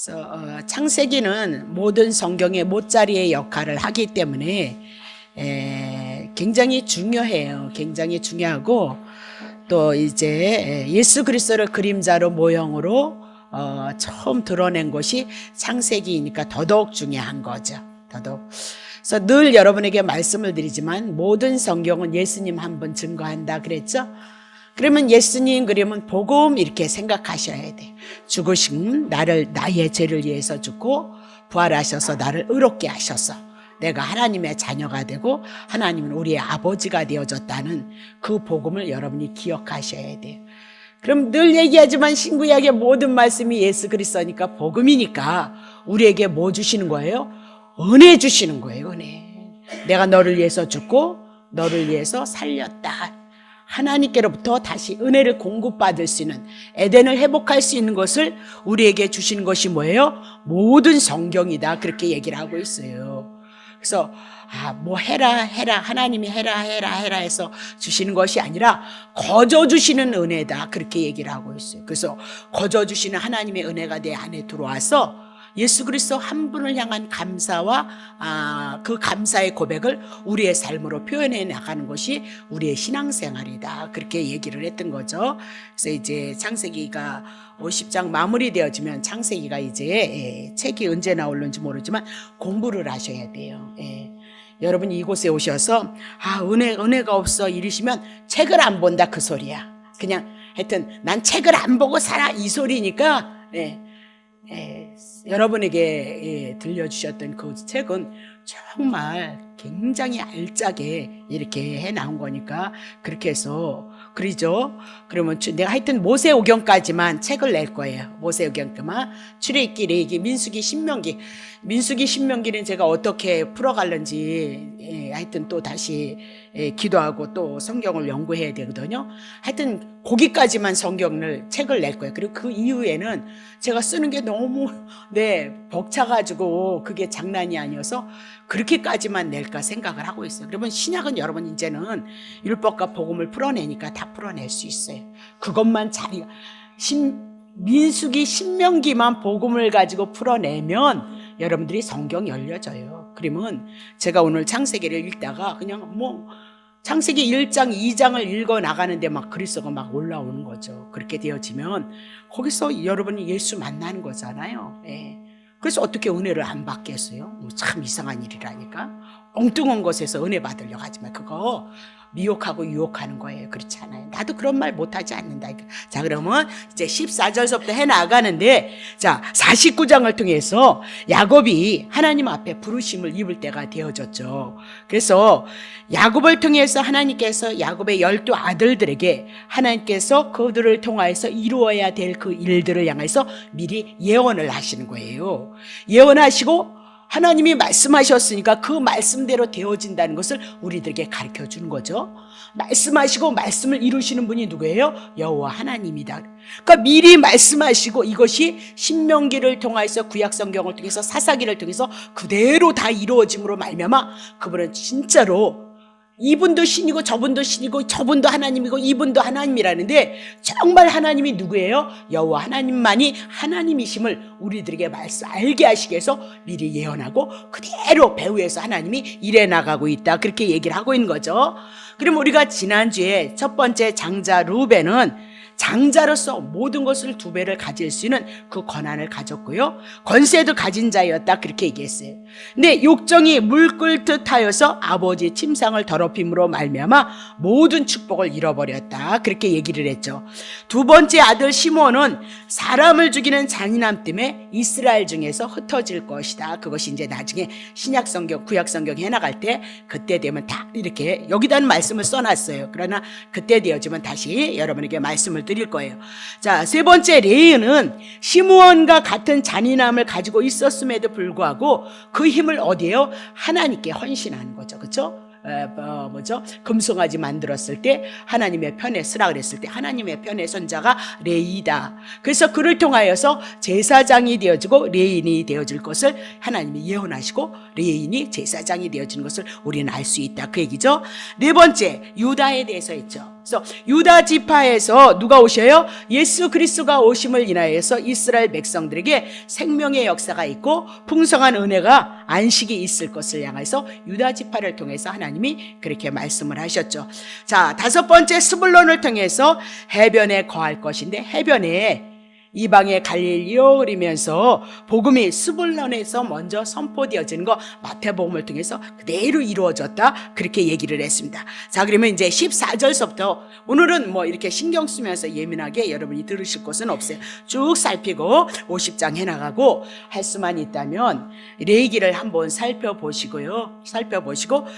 그래서 창세기는 모든 성경의 못자리의 역할을 하기 때문에 굉장히 중요해요. 굉장히 중요하고 또 이제 예수 그리스도를 그림자로 모형으로 처음 드러낸 것이 창세기이니까 더더욱 중요한 거죠. 더더욱. 그래서 늘 여러분에게 말씀을 드리지만 모든 성경은 예수님 한 분 증거한다 그랬죠. 그러면 예수님 그러면 복음 이렇게 생각하셔야 돼. 죽으신 나의 죄를 위해서 죽고 부활하셔서 나를 의롭게 하셔서 내가 하나님의 자녀가 되고 하나님은 우리의 아버지가 되어졌다는 그 복음을 여러분이 기억하셔야 돼요. 그럼 늘 얘기하지만 신구약의 모든 말씀이 예수 그리스도니까 복음이니까 우리에게 뭐 주시는 거예요? 은혜 주시는 거예요. 은혜. 내가 너를 위해서 죽고 너를 위해서 살렸다. 하나님께로부터 다시 은혜를 공급받을 수 있는 에덴을 회복할 수 있는 것을 우리에게 주시는 것이 뭐예요? 모든 성경이다. 그렇게 얘기를 하고 있어요. 그래서 뭐 해라 하나님이 해라 해서 주시는 것이 아니라 거저 주시는 은혜다. 그렇게 얘기를 하고 있어요. 그래서 거저 주시는 하나님의 은혜가 내 안에 들어와서 예수 그리스도 한 분을 향한 감사와 그 감사의 고백을 우리의 삶으로 표현해 나가는 것이 우리의 신앙생활이다. 그렇게 얘기를 했던 거죠. 그래서 이제 창세기가 50장 마무리되어지면 창세기가 이제 책이 언제 나올는지 모르지만 공부를 하셔야 돼요. 여러분이 이곳에 오셔서 은혜가 없어 이러시면 책을 안 본다 그 소리야. 그냥 하여튼 난 책을 안 보고 살아 이 소리니까 여러분에게 들려주셨던 그 책은 정말 굉장히 알짜게 이렇게 해 나온 거니까 그렇게 해서 그러죠. 그러면 내가 하여튼 모세오경까지만 책을 낼 거예요. 모세오경까지만 출애굽기, 레위기, 민수기, 신명기. 민수기, 신명기는 제가 어떻게 풀어갈는지 하여튼 또 다시 기도하고 또 성경을 연구해야 되거든요. 하여튼 거기까지만 책을 낼 거예요. 그리고 그 이후에는 제가 쓰는 게 너무 벅차가지고 그게 장난이 아니어서 그렇게까지만 낼까 생각을 하고 있어요. 그러면 신약은 여러분 이제는 율법과 복음을 풀어내니까 다 풀어낼 수 있어요. 그것만 민수기 신명기만 복음을 가지고 풀어내면 여러분들이 성경 열려져요. 그러면 제가 오늘 창세기를 읽다가 그냥 창세기 1장 2장을 읽어 나가는데 막 그리스도가 막 올라오는 거죠. 그렇게 되어지면 거기서 여러분이 예수 만나는 거잖아요. 그래서 어떻게 은혜를 안 받겠어요? 참 이상한 일이라니까. 엉뚱한 것에서 은혜 받으려고 하지만 그거 미혹하고 유혹하는 거예요. 그렇지 않아요. 나도 그런 말 못하지 않는다. 자, 그러면 이제 14절서부터 해나가는데, 자, 49장을 통해서 야곱이 하나님 앞에 부르심을 입을 때가 되어졌죠. 그래서 야곱을 통해서 하나님께서 야곱의 12 아들들에게 하나님께서 그들을 통하여서 이루어야 될 그 일들을 향해서 미리 예언을 하시는 거예요. 예언하시고 하나님이 말씀하셨으니까 그 말씀대로 되어진다는 것을 우리들에게 가르쳐 주는 거죠. 말씀하시고 말씀을 이루시는 분이 누구예요? 여호와 하나님이다. 그러니까 미리 말씀하시고 이것이 신명기를 통해서 구약성경을 통해서 사사기를 통해서 그대로 다 이루어짐으로 말미암아 그분은 진짜로 이분도 신이고 저분도 신이고 저분도 하나님이고 이분도 하나님이라는데 정말 하나님이 누구예요? 여호와 하나님만이 하나님이심을 우리들에게 알게 하시기 위해서 미리 예언하고 그대로 배후에서 하나님이 일해 나가고 있다. 그렇게 얘기를 하고 있는 거죠. 그럼 우리가 지난주에 첫 번째 장자 루벤은 장자로서 모든 것을 2배를 가질 수 있는 그 권한을 가졌고요. 권세도 가진 자였다. 그렇게 얘기했어요. 근데 욕정이 물 끓듯 하여서 아버지의 침상을 더럽힘으로 말미암아 모든 축복을 잃어버렸다. 그렇게 얘기를 했죠. 2번째 아들 시므온은 사람을 죽이는 잔인함 때문에 이스라엘 중에서 흩어질 것이다. 그것이 이제 나중에 신약성경, 구약성경 해나갈 때 그때 되면 다 이렇게 여기다는 말씀을 써놨어요. 그러나 그때 되어지면 다시 여러분에게 말씀을 드릴 거예요. 자, 3번째 레이는 시므온과 같은 잔인함을 가지고 있었음에도 불구하고 그 힘을 어디에요? 하나님께 헌신하는 거죠. 그렇죠? 금송아지 만들었을 때 하나님의 편에 서라 그랬을 때 하나님의 편의 손자가 레이다. 그래서 그를 통하여서 제사장이 되어지고 레인이 되어질 것을 하나님이 예언하시고 레인이 제사장이 되어지는 것을 우리는 알 수 있다. 그 얘기죠. 4번째 유다에 대해서 했죠. 그래서 유다 지파에서 누가 오셔요? 예수 그리스도가 오심을 인하여서 이스라엘 백성들에게 생명의 역사가 있고 풍성한 은혜가 안식이 있을 것을 향해서 유다 지파를 통해서 하나님이 그렇게 말씀을 하셨죠. 자, 다섯 번째 스불론을 통해서 해변에 거할 것인데, 해변에 이방의 갈릴리로 그러면서 복음이 스불론에서 먼저 선포되어지는 거 마태복음을 통해서 그대로 이루어졌다, 그렇게 얘기를 했습니다. 자, 그러면 이제 14절서부터 오늘은 뭐 이렇게 신경 쓰면서 예민하게 여러분이 들으실 것은 없어요. 쭉 살피고 50장 해나가고, 할 수만 있다면 레위기를 한번 살펴보시고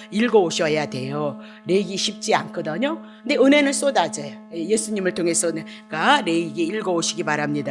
읽어오셔야 돼요. 레위기 쉽지 않거든요. 근데 은혜는 쏟아져요. 예수님을 통해서 레위기 읽어오시기 바랍니다.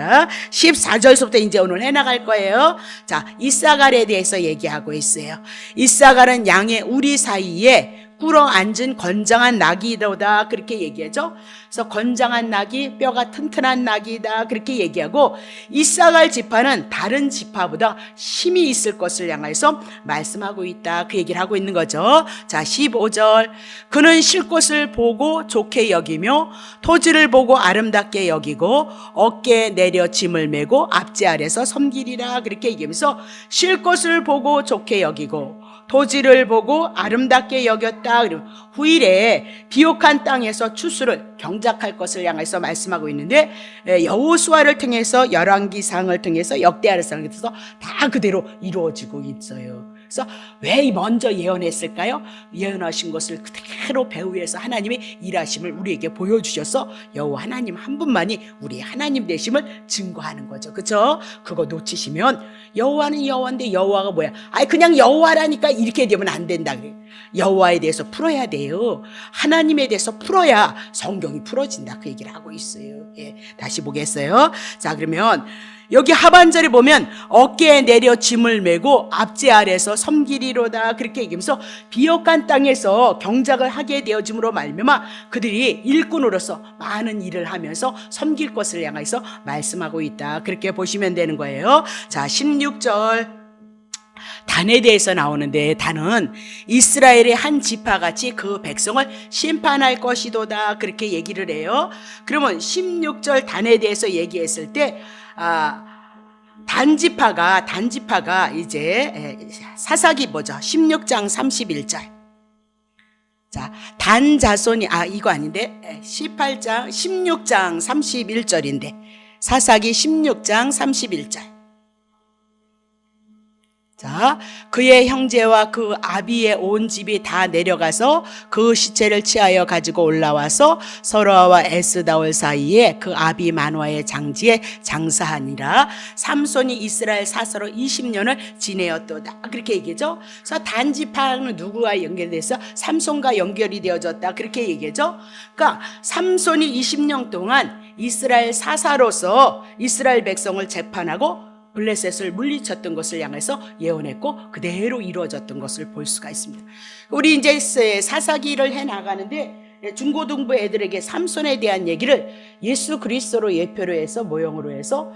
14절부터 이제 오늘 해나갈 거예요. 자, 이사갈에 대해서 얘기하고 있어요. 이사갈은 양의 우리 사이에 꿇어 앉은 건장한 낙이로다, 그렇게 얘기하죠. 그래서 건장한 낙이, 뼈가 튼튼한 낙이다, 그렇게 얘기하고, 이사갈 지파는 다른 지파보다 힘이 있을 것을 향해서 말씀하고 있다, 그 얘기를 하고 있는 거죠. 자, 15절. 그는 쉴 곳을 보고 좋게 여기며 토지를 보고 아름답게 여기고 어깨에 내려 짐을 메고 앞지 아래서 섬기리라, 그렇게 얘기하면서 쉴 곳을 보고 좋게 여기고 토지를 보고 아름답게 여겼다. 그리고 후일에 비옥한 땅에서 추수를 경작할 것을 향해서 말씀하고 있는데, 여호수아를 통해서 열왕기상을 통해서 역대하를 통해서 다 그대로 이루어지고 있어요. 그래서 왜 먼저 예언했을까요? 예언하신 것을 그대로 배후에서 하나님이 일하심을 우리에게 보여주셔서 여호와 하나님 한 분만이 우리의 하나님 되심을 증거하는 거죠. 그렇죠? 그거 놓치시면 여호와는 여호와인데 여호와가 뭐야? 그냥 여호와라니까 이렇게 되면 안 된다 그래요. 여호와에 대해서 풀어야 돼요. 하나님에 대해서 풀어야 성경이 풀어진다, 그 얘기를 하고 있어요. 다시 보겠어요. 자, 그러면 여기 하반절에 보면 어깨에 내려 짐을 메고 앞지 아래서 섬기리로다, 그렇게 얘기하면서 비옥한 땅에서 경작을 하게 되어짐으로 말미암아 그들이 일꾼으로서 많은 일을 하면서 섬길 것을 향해서 말씀하고 있다, 그렇게 보시면 되는 거예요. 자, 16절. 단에 대해서 나오는데, 단은 이스라엘의 한 지파같이 그 백성을 심판할 것이도다, 그렇게 얘기를 해요. 그러면 16절 단에 대해서 얘기했을 때 단지파가 이제 사사기 보죠. 16장 31절. 자, 단 자손이 이거 아닌데 16장 31절인데 사사기 16장 31절. 자, 그의 형제와 그 아비의 온 집이 다 내려가서 그 시체를 취하여 가지고 올라와서 서로와 에스다올 사이에 그 아비 마노아의 장지에 장사하니라. 삼손이 이스라엘 사서로 20년을 지내었도다, 그렇게 얘기죠. 그래서 단지파는 누구와 연결돼서 삼손과 연결이 되어졌다, 그렇게 얘기죠. 그러니까 삼손이 20년 동안 이스라엘 사사로서 이스라엘 백성을 재판하고 블레셋을 물리쳤던 것을 향해서 예언했고 그대로 이루어졌던 것을 볼 수가 있습니다. 우리 이제 사사기를 해나가는데 중고등부 애들에게 삼손에 대한 얘기를 예수 그리스도로 예표로 해서 모형으로 해서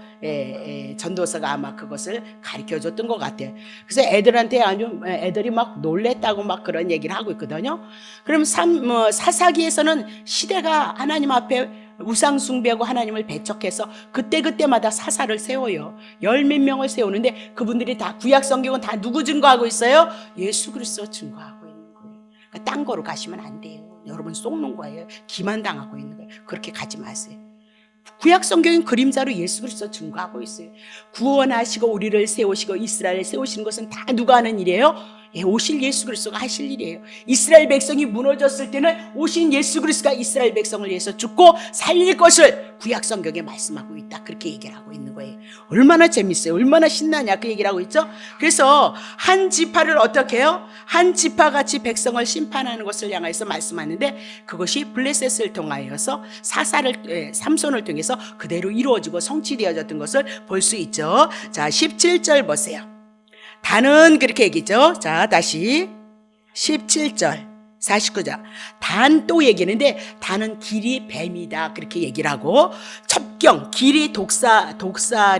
전도사가 아마 그것을 가르쳐줬던 것 같아요. 그래서 애들한테 애들이 막 놀랬다고 막 그런 얘기를 하고 있거든요. 그럼 사사기에서는 시대가 하나님 앞에 우상 숭배하고 하나님을 배척해서 그때그때마다 사사를 세워요. 10몇 명을 세우는데 그분들이 다 구약 성경은 다 누구 증거하고 있어요? 예수 그리스도 증거하고 있는 거예요. 그러니까 딴 거로 가시면 안 돼요. 여러분 속는 거예요. 기만당하고 있는 거예요. 그렇게 가지 마세요. 구약 성경은 그림자로 예수 그리스도 증거하고 있어요. 구원하시고 우리를 세우시고 이스라엘을 세우시는 것은 다 누가 하는 일이에요? 오실 예수 그리스도가 하실 일이에요. 이스라엘 백성이 무너졌을 때는 오신 예수 그리스도가 이스라엘 백성을 위해서 죽고 살릴 것을 구약 성경에 말씀하고 있다, 그렇게 얘기를 하고 있는 거예요. 얼마나 재밌어요. 얼마나 신나냐, 그 얘기를 하고 있죠. 그래서 한 지파를 어떻게 해요? 한 지파같이 백성을 심판하는 것을 향해서 말씀하는데 그것이 블레셋을 통하여서 삼손을 통해서 그대로 이루어지고 성취되어졌던 것을 볼 수 있죠. 자, 17절 보세요. 단은 그렇게 얘기죠. 자, 다시 17절. 49장. 단 또 얘기하는데 단은 길이 뱀이다 그렇게 얘기를 하고, 첩경 길이 독사로다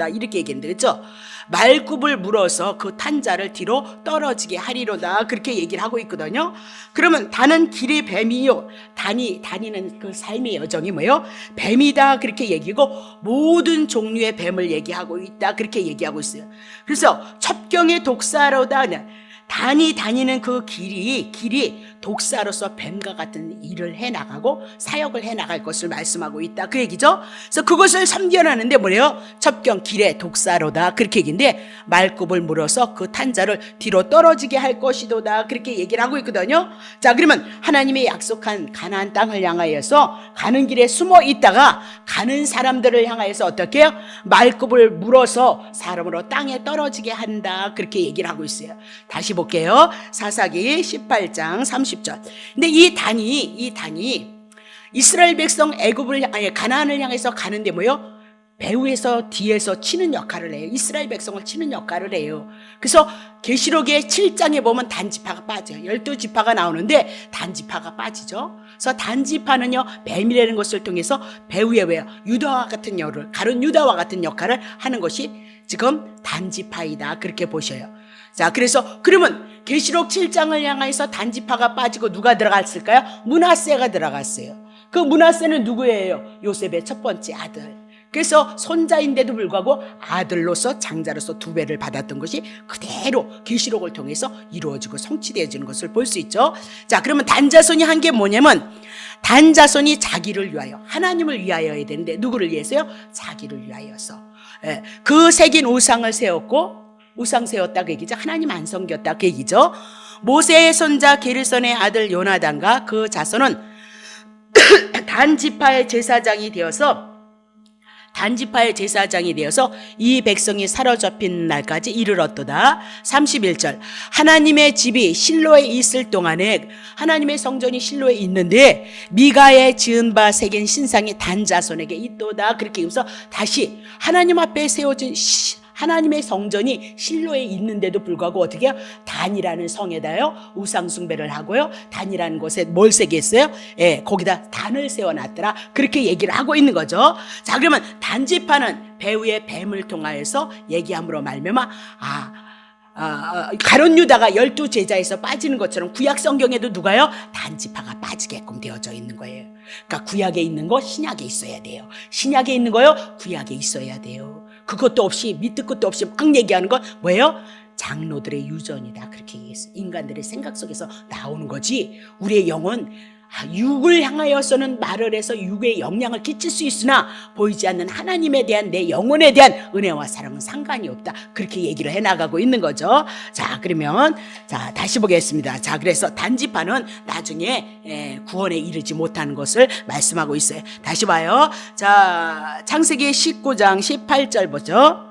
이렇게 얘기했는데, 그렇죠? 말굽을 물어서 그 탄자를 뒤로 떨어지게 하리로다 그렇게 얘기를 하고 있거든요. 그러면 단은 길의 뱀이요, 다니는 그 삶의 여정이 뭐예요? 뱀이다 그렇게 얘기고, 모든 종류의 뱀을 얘기하고 있다 그렇게 얘기하고 있어요. 그래서 첩경의 독사로다, 단이 다니는 그 길이 독사로서 뱀과 같은 일을 해나가고 사역을 해나갈 것을 말씀하고 있다 그 얘기죠. 그래서 그것을 섬겨나는데 뭐래요? 첩경 길의 독사로다 그렇게 얘기인데, 말굽을 물어서 그 탄자를 뒤로 떨어지게 할 것이도다 그렇게 얘기를 하고 있거든요. 자, 그러면 하나님의 약속한 가나안 땅을 향하여서 가는 길에 숨어 있다가 가는 사람들을 향하여서 어떻게 해요? 말굽을 물어서 사람으로 땅에 떨어지게 한다 그렇게 얘기를 하고 있어요. 다시 볼게요. 사사기 18장 30절. 근데 이 단이 이스라엘 백성 가나안을 향해서 가는데 뭐요? 배후에서 뒤에서 치는 역할을 해요. 이스라엘 백성을 치는 역할을 해요. 그래서 계시록의 7장에 보면 단지파가 빠져요. 12지파가 나오는데 단지파가 빠지죠. 그래서 단지파는요, 뱀이라는 것을 통해서 배후에 왜요? 유다와 같은 가룟 유다와 같은 역할을 하는 것이 지금 단지파이다 그렇게 보셔요. 자, 그러면 계시록 7장을 향해서 단지파가 빠지고 누가 들어갔을까요? 므낫세가 들어갔어요. 그 므낫세는 누구예요? 요셉의 첫 번째 아들. 그래서 손자인데도 불구하고 아들로서 장자로서 두 배를 받았던 것이 그대로 계시록을 통해서 이루어지고 성취되어지는 것을 볼 수 있죠. 자, 그러면 단자손이 한 게 뭐냐면, 단자손이 자기를 위하여, 하나님을 위하여야 되는데 누구를 위해서요? 자기를 위하여서. 그 새긴 우상을 세웠고, 우상 세웠다 그 얘기죠. 하나님 안 섬겼다 그 얘기죠. 모세의 손자 게르손의 아들 요나단과 그 자손은 단지파의 제사장이 되어서 이 백성이 사로잡힌 날까지 이르렀도다. 31절. 하나님의 집이 실로에 있을 동안에, 하나님의 성전이 실로에 있는데 미가의 지은 바 새긴 신상이 단자손에게 있도다 그렇게 해서 다시 하나님 앞에 세워진 하나님의 성전이 실로에 있는데도 불구하고 어떻게 해요? 단이라는 성에다요 우상 숭배를 하고요, 단이라는 곳에 뭘 새겼어요? 거기다 단을 세워놨더라 그렇게 얘기를 하고 있는 거죠. 자, 그러면 단지파는 배후의 뱀을 통하여서 얘기함으로 말미암아 가룟 유다가 12제자에서 빠지는 것처럼 구약 성경에도 누가요? 단지파가 빠지게끔 되어져 있는 거예요. 그러니까 구약에 있는 거 신약에 있어야 돼요. 신약에 있는 거요 구약에 있어야 돼요. 그것도 없이 밑도 끝도 없이 막 얘기하는 건 뭐예요? 장로들의 유전이다 그렇게 얘기했어요. 인간들의 생각 속에서 나오는 거지, 우리의 영은 육을 향하여서는 말을 해서 육에 영향을 끼칠 수 있으나 보이지 않는 하나님에 대한 내 영혼에 대한 은혜와 사랑은 상관이 없다 그렇게 얘기를 해나가고 있는 거죠. 자, 그러면 다시 보겠습니다. 자, 그래서 단지파는 나중에 구원에 이르지 못하는 것을 말씀하고 있어요. 다시 봐요. 자, 창세기 19장 18절 보죠.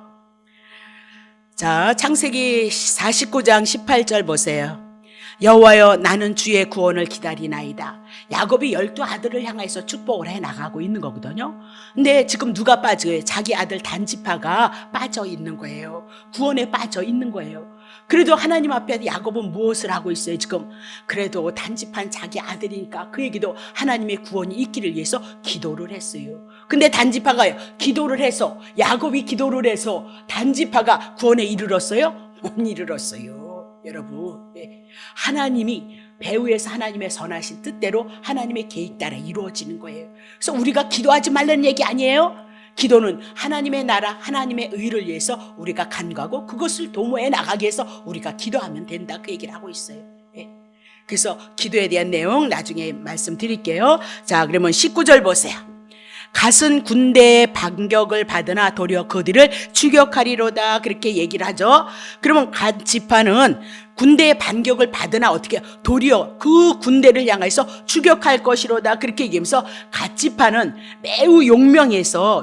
자, 창세기 49장 18절 보세요. 여호와여, 나는 주의 구원을 기다리나이다. 야곱이 12아들을 향해서 축복을 해나가고 있는 거거든요. 근데 지금 누가 빠져요? 자기 아들 단지파가 빠져 있는 거예요. 구원에 빠져 있는 거예요. 그래도 하나님 앞에 야곱은 무엇을 하고 있어요 지금? 그래도 단지파는 자기 아들이니까 그에게도 하나님의 구원이 있기를 위해서 기도를 했어요. 근데 단지파가 기도를 해서, 야곱이 기도를 해서 단지파가 구원에 이르렀어요? 못 이르렀어요. 여러분, 하나님이 배후에서 하나님의 선하신 뜻대로 하나님의 계획 따라 이루어지는 거예요. 그래서 우리가 기도하지 말라는 얘기 아니에요. 기도는 하나님의 나라, 하나님의 의를 위해서 우리가 간구하고 그것을 도모해 나가기 위해서 우리가 기도하면 된다 그 얘기를 하고 있어요. 그래서 기도에 대한 내용 나중에 말씀드릴게요. 자, 그러면 19절 보세요. 갓은 군대의 반격을 받으나 도리어 그들을 추격하리로다 그렇게 얘기를 하죠. 그러면 갓 지파는 군대의 반격을 받으나 어떻게 도리어 그 군대를 향해서 추격할 것이로다 그렇게 얘기하면서 갓 지파는 매우 용맹해서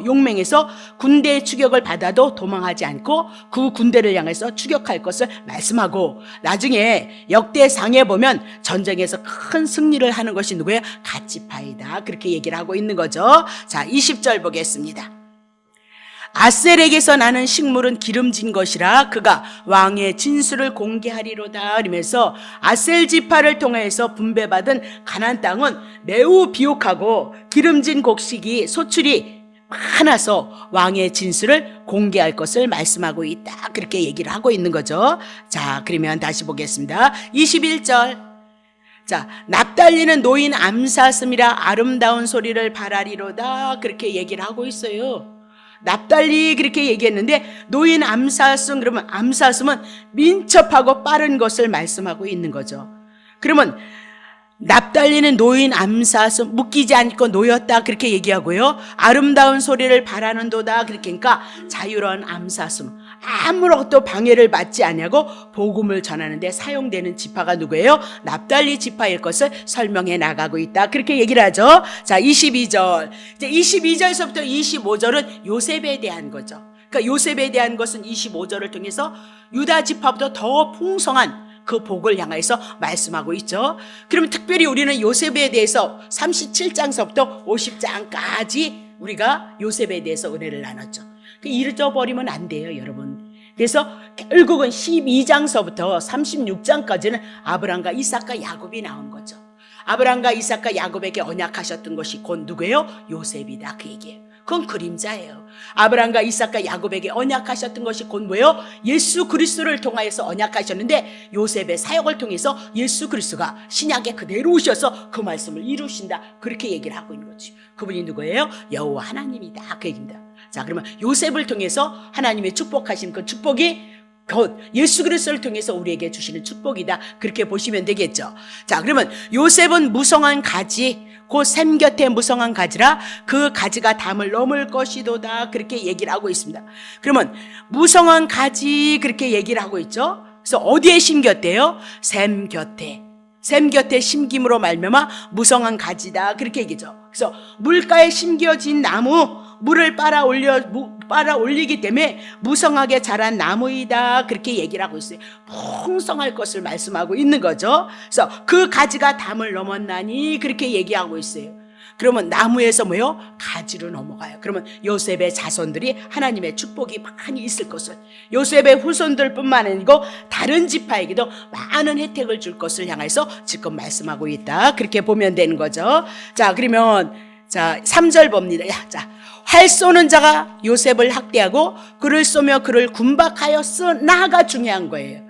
군대의 추격을 받아도 도망하지 않고 그 군대를 향해서 추격할 것을 말씀하고, 나중에 역대상에 보면 전쟁에서 큰 승리를 하는 것이 누구예요? 갓 지파이다 그렇게 얘기를 하고 있는 거죠. 자, 20절 보겠습니다. 아셀에게서 나는 식물은 기름진 것이라 그가 왕의 진술을 공개하리로다. 이러면서 아셀 지파를 통해서 분배받은 가나안 땅은 매우 비옥하고 기름진 곡식이 소출이 많아서 왕의 진술을 공개할 것을 말씀하고 있다. 그렇게 얘기를 하고 있는 거죠. 자, 그러면 다시 보겠습니다. 21절. 자, 납달리는 노인 암사슴이라 아름다운 소리를 바라리로다. 그렇게 얘기를 하고 있어요. 납달리 그렇게 얘기했는데 노인 암사슴, 그러면 암사슴은 민첩하고 빠른 것을 말씀하고 있는 거죠. 그러면 납달리는 노인 암사슴, 묶이지 않고 놓였다 그렇게 얘기하고요. 아름다운 소리를 바라는도다. 그러니까 자유로운 암사슴, 아무것도 방해를 받지 않냐고 복음을 전하는데 사용되는 지파가 누구예요? 납달리 지파일 것을 설명해 나가고 있다. 그렇게 얘기를 하죠. 자, 22절. 이제 22절에서부터 25절은 요셉에 대한 거죠. 그러니까 요셉에 대한 것은 25절을 통해서 유다 지파보다 더 풍성한 그 복을 향해서 말씀하고 있죠. 그러면 특별히 우리는 요셉에 대해서 37장서부터 50장까지 우리가 요셉에 대해서 은혜를 나눴죠. 잊어버리면 안 돼요, 여러분. 그래서 결국은 12장서부터 36장까지는 아브라함과 이삭과 야곱이 나온 거죠. 아브라함과 이삭과 야곱에게 언약하셨던 것이 곧 누구예요? 요셉이다, 그 얘기예요. 그건 그림자예요. 아브라함과 이삭과 야곱에게 언약하셨던 것이 곧 뭐예요? 예수 그리스도를 통하여서 언약하셨는데 요셉의 사역을 통해서 예수 그리스도가 신약에 그대로 오셔서 그 말씀을 이루신다. 그렇게 얘기를 하고 있는 거지. 그분이 누구예요? 여호와 하나님이다, 그 얘기입니다. 자, 그러면 요셉을 통해서 하나님의 축복하신 그 축복이 곧 예수 그리스도를 통해서 우리에게 주시는 축복이다. 그렇게 보시면 되겠죠. 자, 그러면 요셉은 무성한 가지, 곧 샘 곁에 무성한 가지라 그 가지가 담을 넘을 것이도다. 그렇게 얘기를 하고 있습니다. 그러면 무성한 가지 그렇게 얘기를 하고 있죠. 그래서 어디에 심겼대요? 샘 곁에. 샘 곁에 심김으로 말미암아 무성한 가지다. 그렇게 얘기죠. 그래서 물가에 심겨진 나무, 물을 빨아 올리기 때문에 무성하게 자란 나무이다. 그렇게 얘기를 하고 있어요. 풍성할 것을 말씀하고 있는 거죠. 그래서 그 가지가 담을 넘었나니 그렇게 얘기하고 있어요. 그러면 나무에서 뭐요? 가지로 넘어가요. 그러면 요셉의 자손들이 하나님의 축복이 많이 있을 것을, 요셉의 후손들뿐만 아니고 다른 지파에게도 많은 혜택을 줄 것을 향해서 지금 말씀하고 있다. 그렇게 보면 되는 거죠. 자, 그러면 자 3절 봅니다. 자, 활 쏘는 자가 요셉을 학대하고 그를 쏘며 그를 군박하여 쓰나가 중요한 거예요.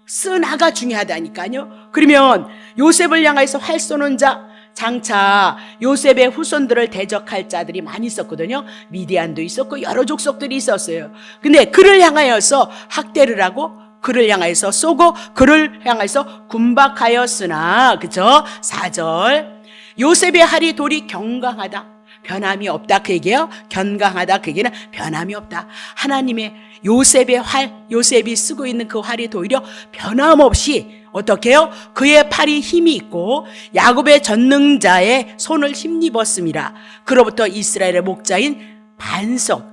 쓰나가 중요하다니까요. 그러면 요셉을 향해서 활 쏘는 자, 장차 요셉의 후손들을 대적할 자들이 많이 있었거든요. 미디안도 있었고 여러 족속들이 있었어요. 근데 그를 향하여서 학대를 하고 그를 향해서 쏘고 그를 향해서 군박하였으나, 그죠? 4절. 요셉의 활이 돌이 경강하다, 변함이 없다, 그 얘기예요. 견강하다, 그 얘기는 변함이 없다. 하나님의 요셉의 활, 요셉이 쓰고 있는 그 활이 도리어 변함없이 어떻게 해요? 그의 팔이 힘이 있고 야곱의 전능자의 손을 힘입었습니다. 그로부터 이스라엘의 목자인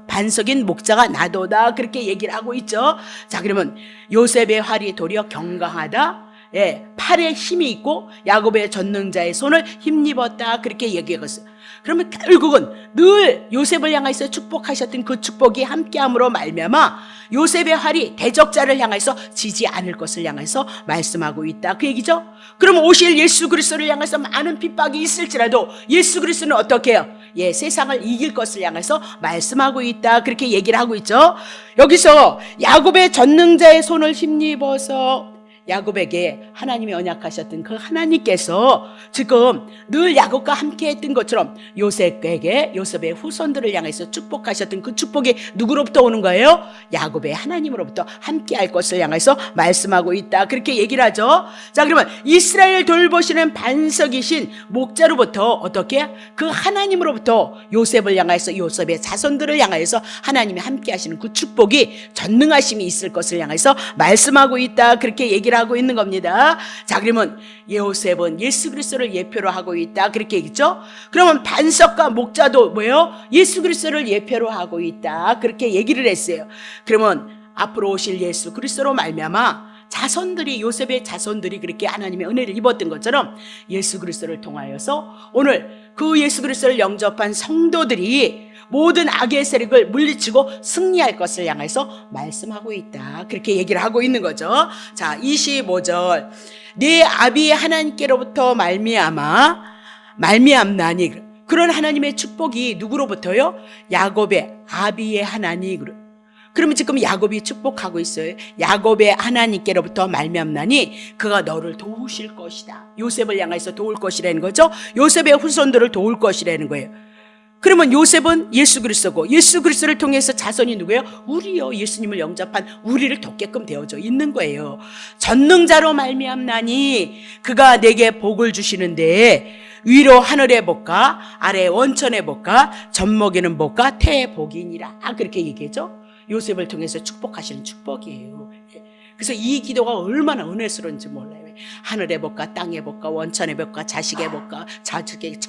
반석인 목자가 나도다. 그렇게 얘기를 하고 있죠. 자, 그러면 요셉의 활이 도리어 경강하다, 예, 팔에 힘이 있고 야곱의 전능자의 손을 힘입었다. 그렇게 얘기했어요. 그러면 결국은 늘 요셉을 향해서 축복하셨던 그 축복이 함께함으로 말미암아 요셉의 활이 대적자를 향해서 지지 않을 것을 향해서 말씀하고 있다, 그 얘기죠. 그럼 오실 예수 그리스도를 향해서 많은 핍박이 있을지라도 예수 그리스도는 어떻게 해요? 예, 세상을 이길 것을 향해서 말씀하고 있다. 그렇게 얘기를 하고 있죠. 여기서 야곱의 전능자의 손을 힘입어서 야곱에게 하나님이 언약하셨던 그 하나님께서 지금 늘 야곱과 함께 했던 것처럼 요셉에게, 요셉의 후손들을 향해서 축복하셨던 그 축복이 누구로부터 오는 거예요? 야곱의 하나님으로부터 함께 할 것을 향해서 말씀하고 있다. 그렇게 얘기를 하죠. 자, 그러면 이스라엘 돌보시는 반석이신 목자로부터 어떻게? 그 하나님으로부터 요셉을 향해서, 요셉의 자손들을 향해서 하나님이 함께 하시는 그 축복이, 전능하심이 있을 것을 향해서 말씀하고 있다. 그렇게 얘기를 하고 있는 겁니다. 자, 그러면 요셉은 예수 그리스도를 예표로 하고 있다. 그렇게 얘기죠. 그러면 반석과 목자도 뭐예요? 예수 그리스도를 예표로 하고 있다. 그렇게 얘기를 했어요. 그러면 앞으로 오실 예수 그리스도로 말미암아 자손들이, 요셉의 자손들이 그렇게 하나님의 은혜를 입었던 것처럼 예수 그리스도를 통하여서 오늘 그 예수 그리스도를 영접한 성도들이 모든 악의 세력을 물리치고 승리할 것을 향해서 말씀하고 있다. 그렇게 얘기를 하고 있는 거죠. 자, 25절. 내 아비 하나님께로부터 말미암나니. 그런 하나님의 축복이 누구로부터요? 야곱의 아비의 하나님. 그러면 지금 야곱이 축복하고 있어요. 야곱의 하나님께로부터 말미암나니 그가 너를 도우실 것이다. 요셉을 향해서 도울 것이라는 거죠. 요셉의 후손들을 도울 것이라는 거예요. 그러면 요셉은 예수 그리스도고, 예수 그리스도를 통해서 자손이 누구예요? 우리요. 예수님을 영접한 우리를 돕게끔 되어져 있는 거예요. 전능자로 말미암나니 그가 내게 복을 주시는데 위로 하늘의 복과 아래 원천의 복과 젖먹이는 복과 태의 복이니라. 그렇게 얘기했죠. 요셉을 통해서 축복하시는 축복이에요. 그래서 이 기도가 얼마나 은혜스러운지 몰라요. 하늘의 복과 땅의 복과 원천의 복과 자식의 복과 자식의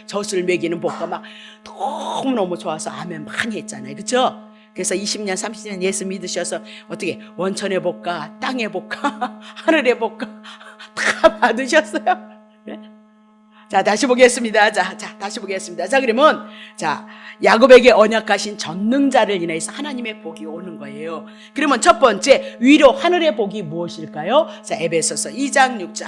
젖을 먹이는 복과 막 너무너무 좋아서 아멘 많이 했잖아요. 그렇죠? 그래서 20년 30년 예수 믿으셔서 어떻게 원천의 복과 땅의 복과 하늘의 복과 다 받으셨어요. 네? 자, 다시 보겠습니다. 다시 보겠습니다. 자, 그러면, 야곱에게 언약하신 전능자를 인해서 하나님의 복이 오는 거예요. 그러면 첫 번째, 위로 하늘의 복이 무엇일까요? 자, 에베소서 2장 6절.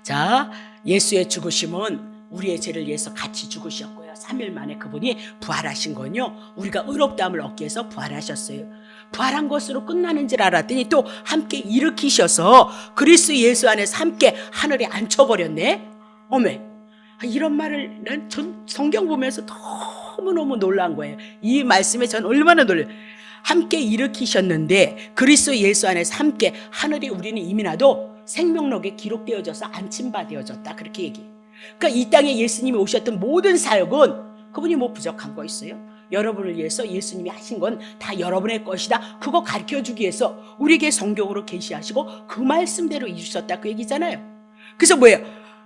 자, 예수의 죽으심은 우리의 죄를 위해서 같이 죽으셨고요. 3일 만에 그분이 부활하신 건요, 우리가 의롭다함을 얻기 위해서 부활하셨어요. 부활한 것으로 끝나는 줄 알았더니 또 함께 일으키셔서 그리스도 예수 안에서 함께 하늘에 앉혀버렸네. 어메, 이런 말을 난 전 성경 보면서 너무너무 놀란 거예요. 이 말씀에 전 얼마나 놀라요. 함께 일으키셨는데 그리스도 예수 안에서 함께 하늘에 우리는 이미 나도 생명록에 기록되어져서 안침받아졌다. 그렇게 얘기해요. 그러니까 이 땅에 예수님이 오셨던 모든 사역은 그분이 뭐 부족한 거 있어요? 여러분을 위해서 예수님이 하신 건 다 여러분의 것이다. 그거 가르쳐주기 위해서 우리에게 성경으로 계시하시고 그 말씀대로 이루셨다. 그 얘기잖아요. 그래서 뭐예요?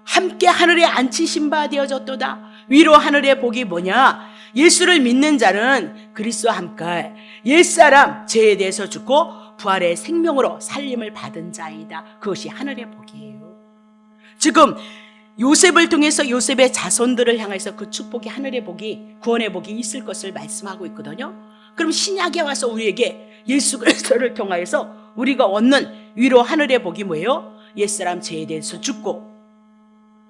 함께 하늘에 앉히신 바 되어졌도다. 위로 하늘의 복이 뭐냐? 예수를 믿는 자는 그리스도와 함께 옛사람 죄에 대해서 죽고 부활의 생명으로 살림을 받은 자이다. 그것이 하늘의 복이에요. 지금 요셉을 통해서 요셉의 자손들을 향해서 그 축복이, 하늘의 복이, 구원의 복이 있을 것을 말씀하고 있거든요. 그럼 신약에 와서 우리에게 예수 그리스도를 통하여서 우리가 얻는 위로 하늘의 복이 뭐예요? 옛사람 죄에 대해서 죽고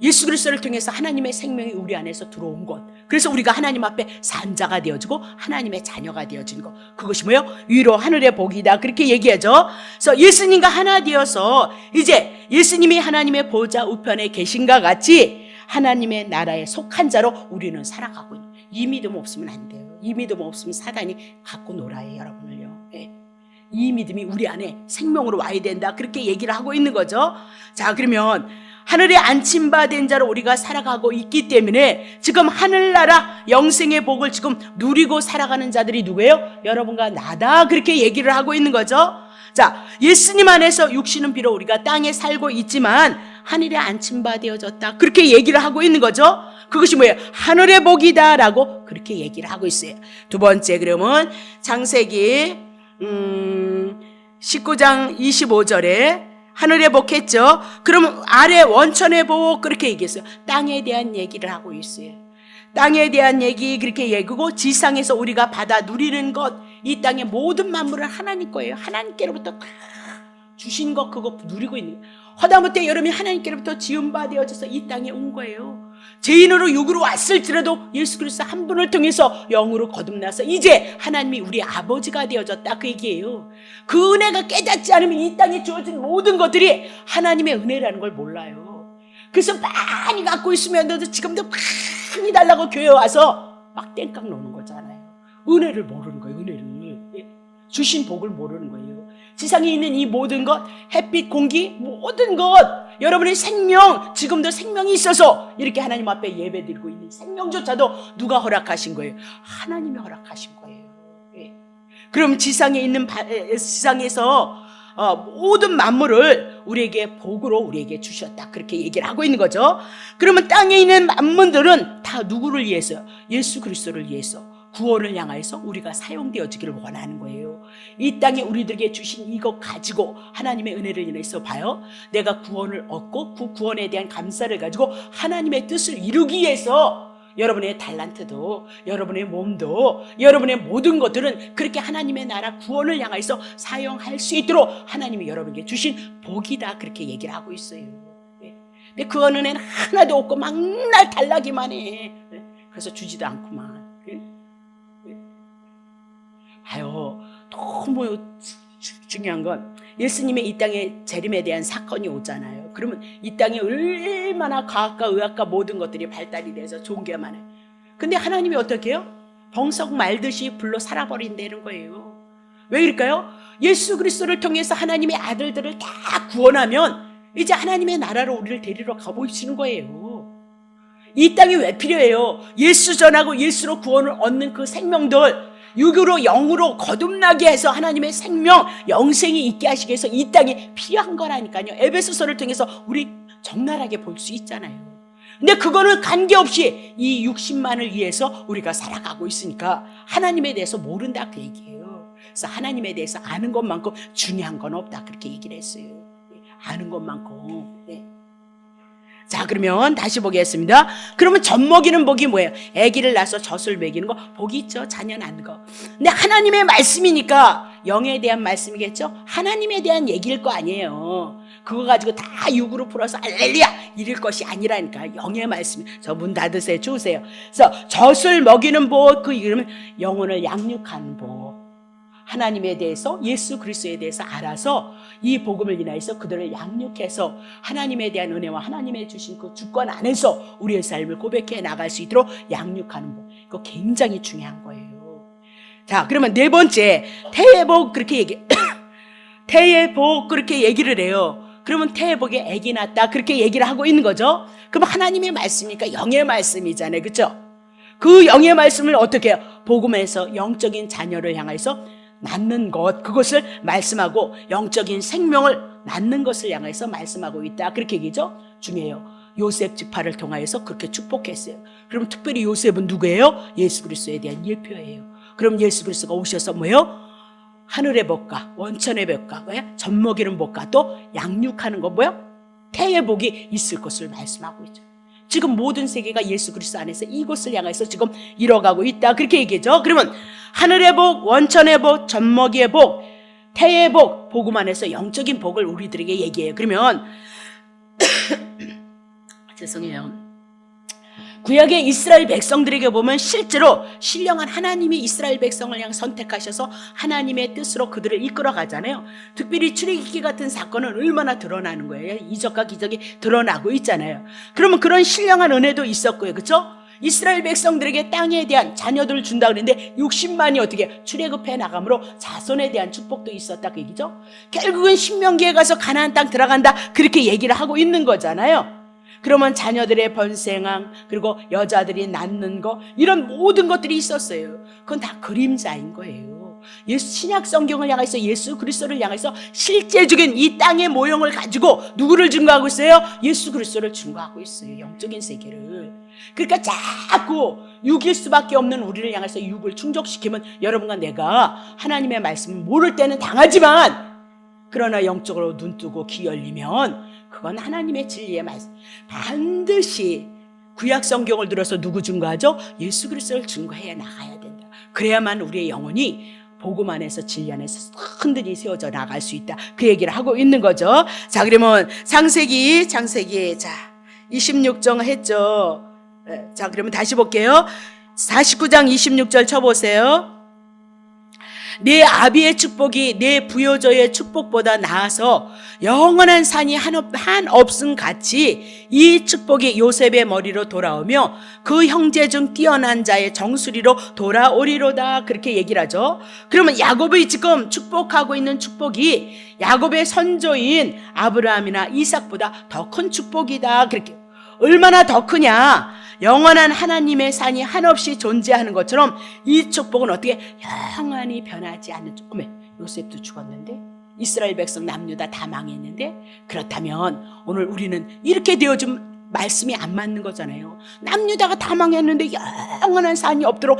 예수 그리스도를 통해서 하나님의 생명이 우리 안에서 들어온 것. 그래서 우리가 하나님 앞에 산자가 되어지고 하나님의 자녀가 되어진 것. 그것이 뭐예요? 위로 하늘의 복이다. 그렇게 얘기하죠. 그래서 예수님과 하나 되어서 이제 예수님이 하나님의 보좌 우편에 계신가 같이 하나님의 나라에 속한 자로 우리는 살아가고 있는. 이 믿음 없으면 안 돼요. 이 믿음 없으면 사단이 갖고 놀아요, 여러분을요. 예. 이 믿음이 우리 안에 생명으로 와야 된다. 그렇게 얘기를 하고 있는 거죠. 자, 그러면 하늘에 안침받은 자로 우리가 살아가고 있기 때문에 지금 하늘나라 영생의 복을 지금 누리고 살아가는 자들이 누구예요? 여러분과 나다. 그렇게 얘기를 하고 있는 거죠. 자, 예수님 안에서 육신은 비록 우리가 땅에 살고 있지만 하늘에 안침받아졌다. 그렇게 얘기를 하고 있는 거죠. 그것이 뭐예요? 하늘의 복이다라고 그렇게 얘기를 하고 있어요. 두 번째, 그러면 창세기 19장 25절에 하늘의 복 했죠. 그러면 아래 원천의 복 그렇게 얘기했어요. 땅에 대한 얘기를 하고 있어요. 땅에 대한 얘기 그렇게 얘기고 지상에서 우리가 받아 누리는 것, 이 땅의 모든 만물은 하나님 거예요. 하나님께로부터 주신 것 그거 누리고 있는 거예요. 허다못해 여러분이 하나님께로부터 지음받아져서 이 땅에 온 거예요. 죄인으로 육으로 왔을지라도 예수 그리스도 한 분을 통해서 영으로 거듭나서 이제 하나님이 우리 아버지가 되어졌다. 그 얘기예요. 그 은혜가 깨닫지 않으면 이 땅에 주어진 모든 것들이 하나님의 은혜라는 걸 몰라요. 그래서 많이 갖고 있으면서도 지금도 많이 달라고 교회 와서 막 땡깡 노는 거잖아요. 은혜를 모르는 거예요. 은혜를. 주신 복을 모르는 거예요. 지상에 있는 이 모든 것, 햇빛, 공기, 모든 것, 여러분의 생명, 지금도 생명이 있어서 이렇게 하나님 앞에 예배드리고 있는 생명조차도 누가 허락하신 거예요? 하나님이 허락하신 거예요. 예. 그럼 지상에 있는 지상에서 모든 만물을 우리에게 복으로 우리에게 주셨다. 그렇게 얘기를 하고 있는 거죠. 그러면 땅에 있는 만물들은 다 누구를 위해서? 예수 그리스도를 위해서. 구원을 향해서 우리가 사용되어지기를 원하는 거예요. 이 땅에 우리들에게 주신 이것 가지고 하나님의 은혜를 인해서 봐요. 내가 구원을 얻고 그 구원에 대한 감사를 가지고 하나님의 뜻을 이루기 위해서 여러분의 달란트도, 여러분의 몸도, 여러분의 모든 것들은 그렇게 하나님의 나라 구원을 향해서 사용할 수 있도록 하나님이 여러분에게 주신 복이다, 그렇게 얘기를 하고 있어요. 근데 그 어느 애는 하나도 없고 막날 달라기만 해. 그래서 주지도 않구만. 봐요. 너무 중요한 건 예수님의 이 땅에 재림에 대한 사건이 오잖아요. 그러면 이 땅에 얼마나 과학과 의학과 모든 것들이 발달이 돼서 존경만 해. 근데 하나님이 어떻게 해요? 병석 말듯이 불로 살아버린다는 거예요. 왜 그럴까요? 예수 그리스도를 통해서 하나님의 아들들을 다 구원하면 이제 하나님의 나라로 우리를 데리러 가보시는 거예요. 이 땅이 왜 필요해요? 예수 전하고 예수로 구원을 얻는 그 생명들, 육으로 영으로 거듭나게 해서 하나님의 생명, 영생이 있게 하시기 위해서 이 땅에 필요한 거라니까요. 에베소서를 통해서 우리 적나라하게 볼 수 있잖아요. 근데 그거는 관계없이 이 60만을 위해서 우리가 살아가고 있으니까 하나님에 대해서 모른다, 그 얘기예요. 그래서 하나님에 대해서 아는 것만큼 중요한 건 없다, 그렇게 얘기를 했어요. 아는 것만큼. 네. 자, 그러면 다시 보겠습니다. 그러면 젖먹이는 복이 뭐예요? 아기를 낳아서 젖을 먹이는 거 복이 있죠. 자녀 낳는 거. 근데 하나님의 말씀이니까 영에 대한 말씀이겠죠. 하나님에 대한 얘기일 거 아니에요. 그거 가지고 다 육으로 풀어서 알렐리야 이럴 것이 아니라니까. 영의 말씀. 저 문 닫으세요. 주세요. 그래서 젖을 먹이는 복, 그 이름은 영혼을 양육하는 복. 하나님에 대해서, 예수 그리스도에 대해서 알아서 이 복음을 인하여서 그들을 양육해서 하나님에 대한 은혜와 하나님의 주신 그 주권 안에서 우리의 삶을 고백해 나갈 수 있도록 양육하는 복. 이거 굉장히 중요한 거예요. 자, 그러면 네 번째, 태의 복, 그렇게 태의 복, 그렇게 얘기를 해요. 그러면 태의 복에 아기 낳았다, 그렇게 얘기를 하고 있는 거죠. 그럼 하나님의 말씀이니까 영의 말씀이잖아요. 그렇죠? 그 영의 말씀을 어떻게 해요? 복음에서 영적인 자녀를 향해서 낳는 것, 그것을 말씀하고 영적인 생명을 낳는 것을 향해서 말씀하고 있다, 그렇게 얘기죠. 중요해요. 요셉 지파를 통하여서 그렇게 축복했어요. 그럼 특별히 요셉은 누구예요? 예수 그리스도에 대한 예표예요. 그럼 예수 그리스도가 오셔서 뭐예요? 하늘의 복과 원천의 복과 뭐야? 젖먹이는 복과 또 양육하는 거 뭐야? 태의 복이 있을 것을 말씀하고 있죠. 지금 모든 세계가 예수 그리스도 안에서 이곳을 향해서 지금 이뤄가고 있다, 그렇게 얘기죠. 그러면 하늘의 복, 원천의 복, 젖먹이의 복, 태의 복, 복음 안에서 영적인 복을 우리들에게 얘기해요. 그러면 죄송해요. 구약의 이스라엘 백성들에게 보면 실제로 신령한 하나님이 이스라엘 백성을 향해 선택하셔서 하나님의 뜻으로 그들을 이끌어 가잖아요. 특별히 출애굽기 같은 사건은 얼마나 드러나는 거예요. 이적과 기적이 드러나고 있잖아요. 그러면 그런 신령한 은혜도 있었고요. 그렇죠? 이스라엘 백성들에게 땅에 대한 자녀들을 준다 그랬는데 60만이 어떻게 출애굽해 나감으로 자손에 대한 축복도 있었다, 그 얘기죠. 결국은 신명기에 가서 가나안 땅 들어간다, 그렇게 얘기를 하고 있는 거잖아요. 그러면 자녀들의 번성함, 그리고 여자들이 낳는 거, 이런 모든 것들이 있었어요. 그건 다 그림자인 거예요. 예수 신약 성경을 향해서 예수 그리스도를 향해서 실제적인 이 땅의 모형을 가지고 누구를 증거하고 있어요? 예수 그리스도를 증거하고 있어요. 영적인 세계를. 그러니까 자꾸 육일 수밖에 없는 우리를 향해서 육을 충족시키면 여러분과 내가 하나님의 말씀을 모를 때는 당하지만, 그러나 영적으로 눈 뜨고 귀 열리면 그건 하나님의 진리의 말씀. 반드시 구약 성경을 들어서 누구 증거하죠? 예수 그리스도를 증거해 나가야 된다. 그래야만 우리의 영혼이 복음 안에서 진리 안에서 흔들이 세워져 나갈 수 있다, 그 얘기를 하고 있는 거죠. 자, 그러면 창세기 자 26장 했죠. 자, 그러면 다시 볼게요. 49장 26절 쳐보세요. 내 아비의 축복이 내 부요저의 축복보다 나아서 영원한 산이 한없음 같이 이 축복이 요셉의 머리로 돌아오며 그 형제 중 뛰어난 자의 정수리로 돌아오리로다, 그렇게 얘기를 하죠. 그러면 야곱이 지금 축복하고 있는 축복이 야곱의 선조인 아브라함이나 이삭보다 더 큰 축복이다, 그렇게. 얼마나 더 크냐? 영원한 하나님의 산이 한없이 존재하는 것처럼 이 축복은 어떻게 영원히 변하지 않는 축복. 요셉도 죽었는데, 이스라엘 백성 남유다 다 망했는데, 그렇다면 오늘 우리는 이렇게 되어준 말씀이 안 맞는 거잖아요. 남유다가 다 망했는데 영원한 산이 없도록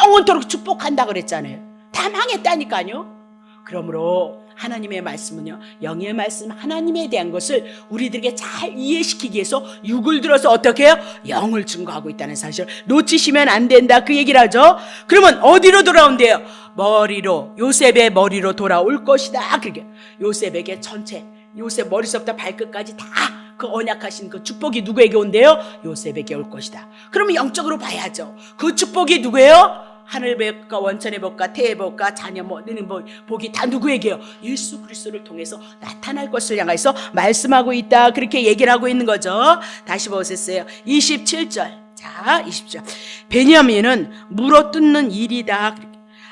영원토록 축복한다 그랬잖아요. 다 망했다니까요. 그러므로 하나님의 말씀은요, 영의 말씀 하나님에 대한 것을 우리들에게 잘 이해시키기 위해서 육을 들어서 어떻게 해요? 영을 증거하고 있다는 사실을 놓치시면 안 된다, 그 얘기를 하죠. 그러면 어디로 돌아온대요? 머리로, 요셉의 머리로 돌아올 것이다. 그게 요셉에게 전체, 요셉 머리서부터 발끝까지 다 그 언약하신 그 축복이 누구에게 온대요? 요셉에게 올 것이다. 그러면 영적으로 봐야죠. 그 축복이 누구예요? 하늘 복과 원천의 복과 태의 복과 자녀 너는 복이 다 누구에게요? 예수 그리스도를 통해서 나타날 것을 향해서 말씀하고 있다, 그렇게 얘기를 하고 있는 거죠. 다시 보세요. 27절. 자, 20절. 베냐민은 물어뜯는 일이다.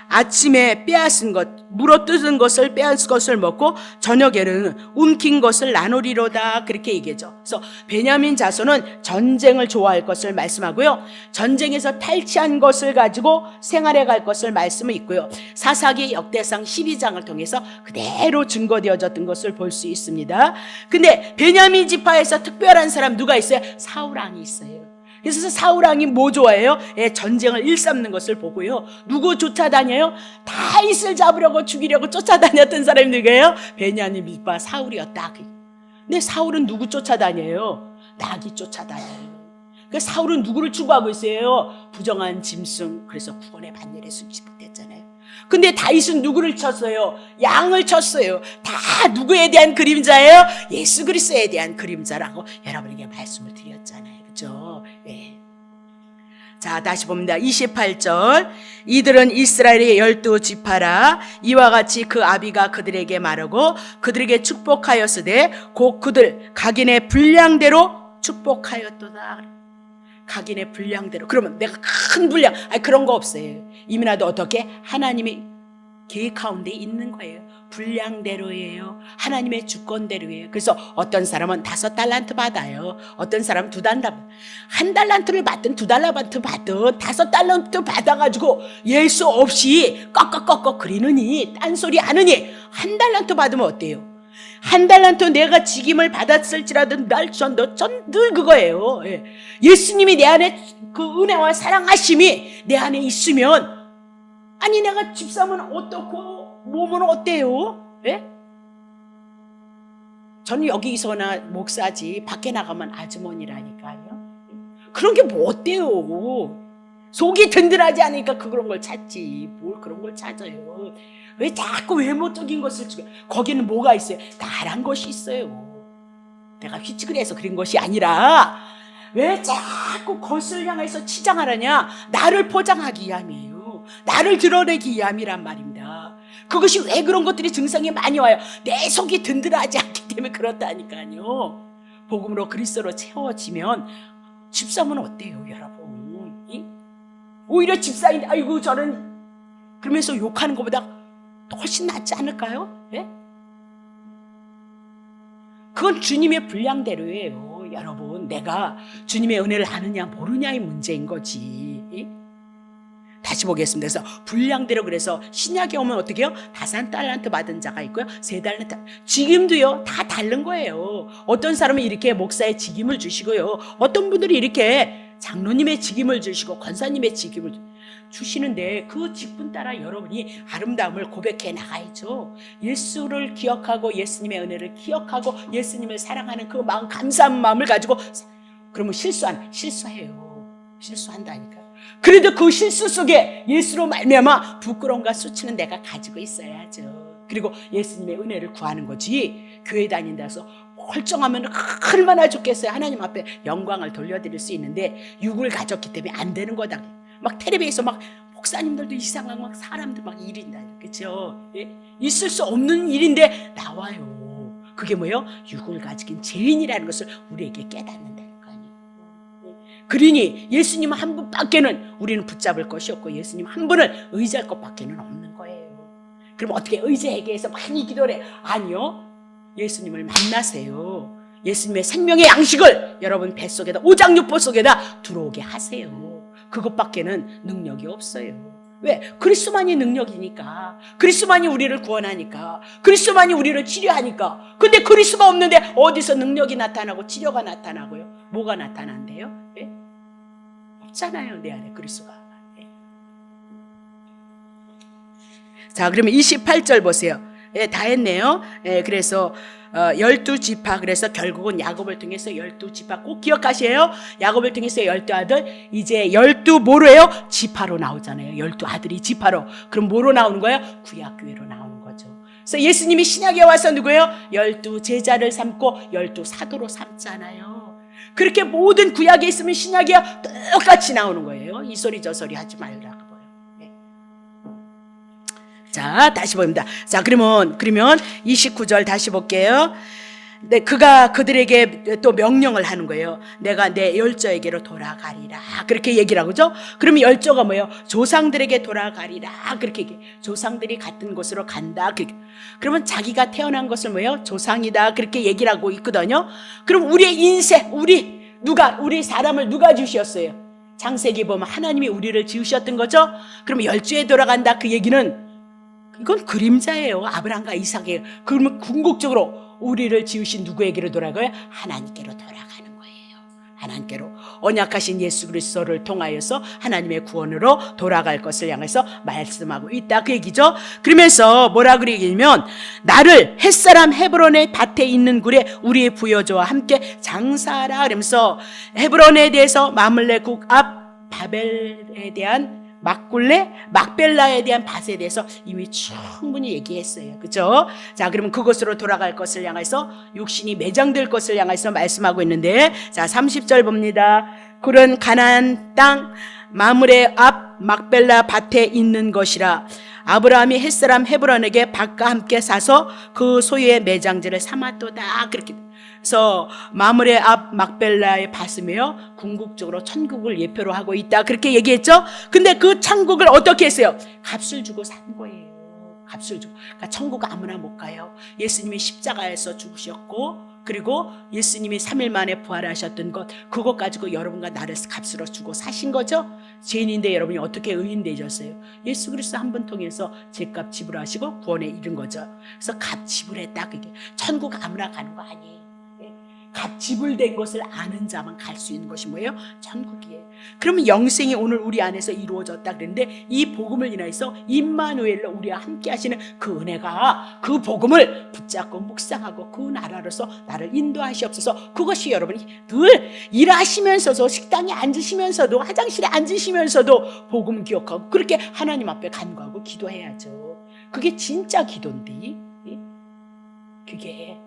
아침에 빼앗은 것, 물어뜯은 것을 빼앗은 것을 먹고 저녁에는 움킨 것을 나누리로다, 그렇게 얘기하죠. 그래서 베냐민 자손은 전쟁을 좋아할 것을 말씀하고요, 전쟁에서 탈취한 것을 가지고 생활해 갈 것을 말씀을 있고요, 사사기 역대상 12장을 통해서 그대로 증거되어졌던 것을 볼 수 있습니다. 근데 베냐민 지파에서 특별한 사람 누가 있어요? 사울왕이 있어요. 그래서 사울왕이 뭐 좋아해요? 전쟁을 일삼는 것을 보고요, 누구 쫓아다녀요? 다윗을 잡으려고 죽이려고 쫓아다녔던 사람이 누구예요? 베냐민 지파 사울이었다. 근데 사울은 누구 쫓아다녀요? 낙이 쫓아다녀요. 그러니까 사울은 누구를 추구하고 있어요? 부정한 짐승. 그래서 구원의 반열에 숨지못했잖아요. 근데 다윗은 누구를 쳤어요? 양을 쳤어요. 다 누구에 대한 그림자예요? 예수 그리스도에 대한 그림자라고 여러분에게 말씀을 드렸잖아요. 그렇죠? 예. 자, 다시 봅니다. 28절. 이들은 이스라엘의 12지파라. 이와 같이 그 아비가 그들에게 말하고 그들에게 축복하였으되 곧 그들 각인의 분량대로 축복하였도다. 각인의 분량대로. 그러면 내가 큰 분량, 그런 거 없어요. 이민아도 어떻게? 하나님이 계획 가운데 있는 거예요. 분량대로예요. 하나님의 주권대로예요. 그래서 어떤 사람은 5달란트 받아요. 어떤 사람은 2달란트, 1달란트를 받든 2달란트 받든 5달란트 받아가지고 예수 없이 꺽꺽꺽꺽 그리느니, 딴소리 하느니 1달란트 받으면 어때요? 1달란트 내가 직임을 받았을지라도 늘 그거예요. 예. 예수님이 내 안에 그 은혜와 사랑하심이 내 안에 있으면, 아니 내가 집사면 어떻고 몸은 어때요? 예? 저는 여기서나 목사지 밖에 나가면 아주머니라니까요. 그런 게 뭐 어때요? 속이 든든하지 않으니까 그런 걸 찾지. 뭘 그런 걸 찾아요? 왜 자꾸 외모적인 것을 주게? 거기는 뭐가 있어요? 나란 것이 있어요. 내가 휘측을 해서 그런 것이 아니라 왜 자꾸 것을 향해서 치장하느냐? 나를 포장하기 위함이에요. 나를 드러내기 위함이란 말입니다. 그것이 왜 그런 것들이 증상이 많이 와요? 내 속이 든든하지 않기 때문에 그렇다니까요. 복음으로 그리스도로 채워지면 집사면 어때요, 여러분? 오히려 집사인데 아이고 저는 그러면서 욕하는 것보다 훨씬 낫지 않을까요? 예? 그건 주님의 분량대로예요. 여러분, 내가 주님의 은혜를 아느냐 모르냐의 문제인 거지. 다시 보겠습니다. 그래서 분량대로, 그래서 신약에 오면 어떻게 해요? 5달란트 받은 자가 있고요, 3달란트. 직임도요 다 다른 거예요. 어떤 사람은 이렇게 목사의 직임을 주시고요, 어떤 분들이 이렇게 장로님의 직임을 주시고 권사님의 직임을 주시는데, 그 직분 따라 여러분이 아름다움을 고백해 나가야죠. 예수를 기억하고 예수님의 은혜를 기억하고 예수님을 사랑하는 그 마음, 감사한 마음을 가지고. 그러면 실수해요. 실수한다니까. 그래도 그 실수 속에 예수로 말미암아 부끄러움과 수치는 내가 가지고 있어야죠. 그리고 예수님의 은혜를 구하는 거지, 교회 다닌다 해서 멀쩡하면 얼마나 좋겠어요. 하나님 앞에 영광을 돌려드릴 수 있는데 육을 가졌기 때문에 안 되는 거다. 막 텔레비에서 막 목사님들도 이상하고 막 사람들 막 일인다, 그렇죠? 예? 있을 수 없는 일인데 나와요. 그게 뭐예요? 육을 가지긴 죄인이라는 것을 우리에게 깨닫는다니까요. 그러니 예수님 한 분밖에는 우리는 붙잡을 것이 없고 예수님 한 분을 의지할 것밖에는 없는 거예요. 그럼 어떻게 의지하게 해서 많이 기도를 해? 아니요. 예수님을 만나세요. 예수님의 생명의 양식을 여러분 뱃속에다, 오장육부 속에다 들어오게 하세요. 그것밖에는 능력이 없어요. 왜? 그리스도만이 능력이니까. 그리스도만이 우리를 구원하니까. 그리스도만이 우리를 치료하니까. 근데 그리스도가 없는데 어디서 능력이 나타나고 치료가 나타나고요? 뭐가 나타난대요? 예? 없잖아요, 내 안에 그리스도가. 예. 자, 그러면 28절 보세요. 예, 다 했네요. 예, 그래서 12지파, 그래서 결국은 야곱을 통해서 12지파 꼭 기억하세요. 야곱을 통해서 12아들, 이제 12 뭐로 해요? 지파로 나오잖아요. 12아들이 지파로. 그럼 뭐로 나오는 거예요? 구약교회로 나오는 거죠. 그래서 예수님이 신약에 와서 누구예요? 12 제자를 삼고 12 사도로 삼잖아요. 그렇게 모든 구약에 있으면 신약이 똑같이 나오는 거예요. 이 소리 저 소리 하지 말라고. 자, 다시 봅니다. 자, 그러면 29절 다시 볼게요. 네, 그가 그들에게 또 명령을 하는 거예요. 내가 내 열조에게로 돌아가리라. 그렇게 얘기를 하고죠. 그러면 열조가 뭐예요? 조상들에게 돌아가리라. 그렇게 얘기해. 조상들이 같은 곳으로 간다. 그러면 자기가 태어난 것을 뭐예요? 조상이다. 그렇게 얘기를 하고 있거든요. 그럼 우리의 인생, 우리 사람을 누가 주셨어요? 창세기 보면 하나님이 우리를 지으셨던 거죠. 그러면 열조에 돌아간다. 그 얘기는 이건 그림자예요. 아브라함과 이삭이에요. 그러면 궁극적으로 우리를 지으신 누구에게로 돌아가요? 하나님께로 돌아가는 거예요. 하나님께로 언약하신 예수 그리스도를 통하여서 하나님의 구원으로 돌아갈 것을 향해서 말씀하고 있다, 그 얘기죠. 그러면서 뭐라 그러냐면 나를 햇사람 헤브론의 밭에 있는 굴에 우리의 부여조와 함께 장사하라. 그러면서 헤브론에 대해서 마물레 국앞 바벨에 대한 막벨라에 대한 밭에 대해서 이미 충분히 얘기했어요. 그죠? 자, 그러면 그곳으로 돌아갈 것을 향해서 육신이 매장될 것을 향해서 말씀하고 있는데, 자, 30절 봅니다. 굴은 가나안 땅 마므레 앞 막벨라 밭에 있는 것이라. 아브라함이 햇사람 헤브론에게 밭과 함께 사서 그 소유의 매장지를 삼았도다. 그렇게. 그래서 마므레 앞 막벨라의 밭이며 궁극적으로 천국을 예표로 하고 있다, 그렇게 얘기했죠. 근데 그 천국을 어떻게 했어요? 값을 주고 산 거예요. 값을 주고. 그러니까 천국 아무나 못 가요. 예수님이 십자가에서 죽으셨고, 그리고 예수님이 3일 만에 부활하셨던 것, 그것 가지고 여러분과 나를 값으로 주고 사신 거죠. 죄인인데 여러분이 어떻게 의인 되셨어요? 예수 그리스도 한 분 통해서 죄값 지불하시고 구원에 이른 거죠. 그래서 값 지불했다. 그게 천국 아무나 가는 거 아니에요. 값 지불된 것을 아는 자만 갈 수 있는 것이 뭐예요? 천국이에요. 그러면 영생이 오늘 우리 안에서 이루어졌다 그랬는데, 이 복음을 인하여서 임마누엘로 우리와 함께 하시는 그 은혜가, 그 복음을 붙잡고 묵상하고 그 나라로서 나를 인도하시옵소서. 그것이 여러분이 늘 일하시면서도, 식당에 앉으시면서도, 화장실에 앉으시면서도 복음 기억하고 그렇게 하나님 앞에 간구하고 기도해야죠. 그게 진짜 기도인데, 그게